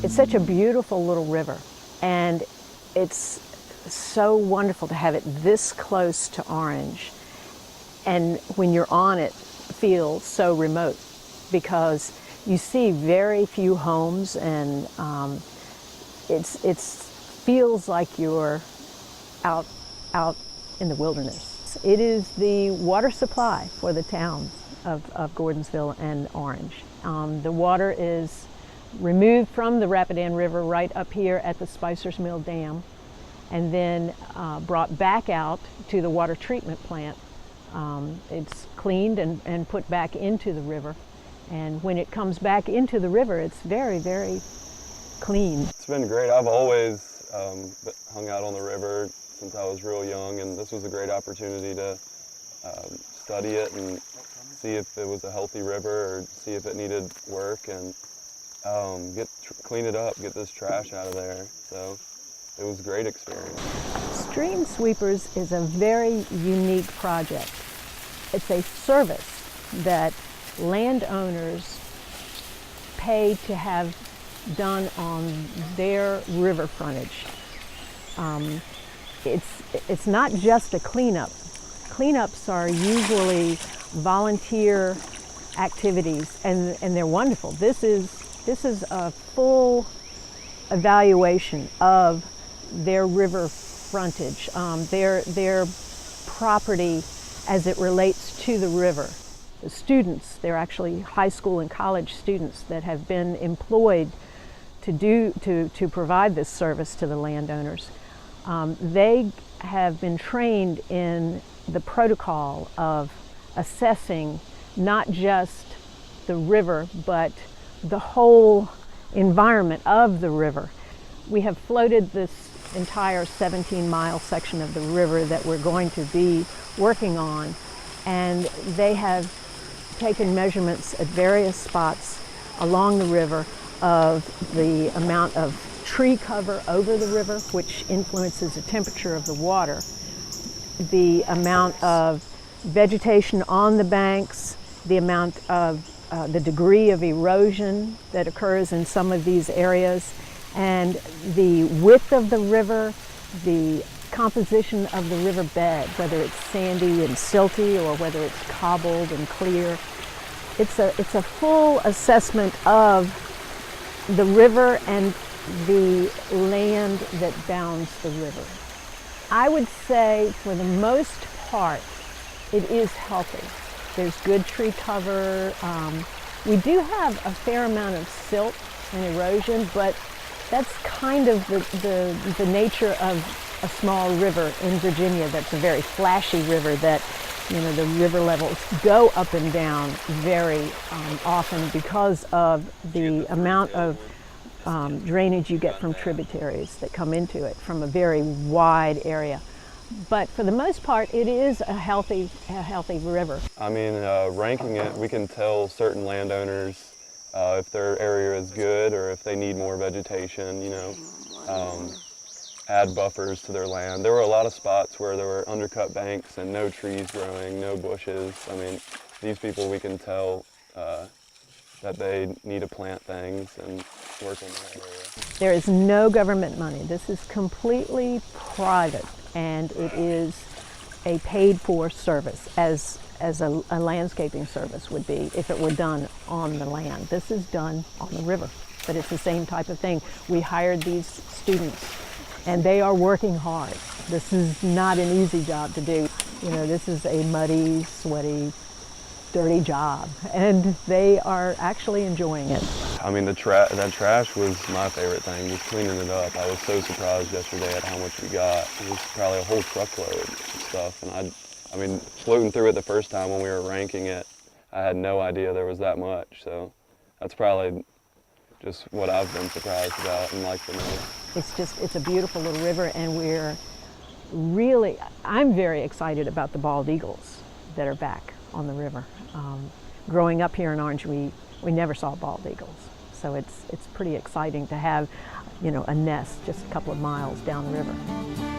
It's such a beautiful little river, and it's so wonderful to have it this close to Orange, and when you're on it, feel so remote because you see very few homes, and it feels like you're out in the wilderness. It is the water supply for the towns of Gordonsville and Orange. The water is removed from the Rapidan River right up here at the Spicer's Mill Dam, and then brought back out to the water treatment plant. It's cleaned and put back into the river, and when it comes back into the river, it's very, very clean. It's been great. I've always hung out on the river since I was real young, and this was a great opportunity to study it and see if it was a healthy river or see if it needed work, and clean it up, get this trash out of there. So it was a great experience. Stream Sweepers is a very unique project. It's a service that landowners pay to have done on their river frontage. It's not just a cleanup. Cleanups are usually volunteer activities, and they're wonderful. This is a full evaluation of their river frontage, their property as it relates to the river. The students, they're actually high school and college students that have been employed to provide this service to the landowners. They have been trained in the protocol of assessing not just the river, but the whole environment of the river. We have floated this entire 17-mile section of the river that we're going to be working on, and they have taken measurements at various spots along the river of the amount of tree cover over the river, which influences the temperature of the water, the amount of vegetation on the banks, the amount of the degree of erosion that occurs in some of these areas, and the width of the river, the composition of the river bed, whether it's sandy and silty or whether it's cobbled and clear. It's a full assessment of the river and the land that bounds the river. I would say for the most part, it is healthy. There's good tree cover. We do have a fair amount of silt and erosion, but that's kind of the nature of a small river in Virginia. That's a very flashy river that, you know, the river levels go up and down very often because of the amount of drainage you get from tributaries that come into it from a very wide area. But for the most part, it is a healthy river. I mean, ranking it, we can tell certain landowners if their area is good or if they need more vegetation, you know, add buffers to their land. There were a lot of spots where there were undercut banks and no trees growing, no bushes. I mean, these people, we can tell that they need to plant things and work in that area. There is no government money. This is completely private, and it is a paid-for service, as a landscaping service would be if it were done on the land. This is done on the river, but it's the same type of thing. We hired these students, and they are working hard. This is not an easy job to do. You know, this is a muddy, sweaty, dirty job, and they are actually enjoying it. I mean, that trash was my favorite thing, just cleaning it up. I was so surprised yesterday at how much we got. It was probably a whole truckload of stuff, and I mean, floating through it the first time when we were ranking it, I had no idea there was that much, so that's probably just what I've been surprised about and liked the most. It's a beautiful little river, and I'm very excited about the bald eagles that are back on the river. Growing up here in Orange, we never saw bald eagles, so it's pretty exciting to have, you know, a nest just a couple of miles down the river.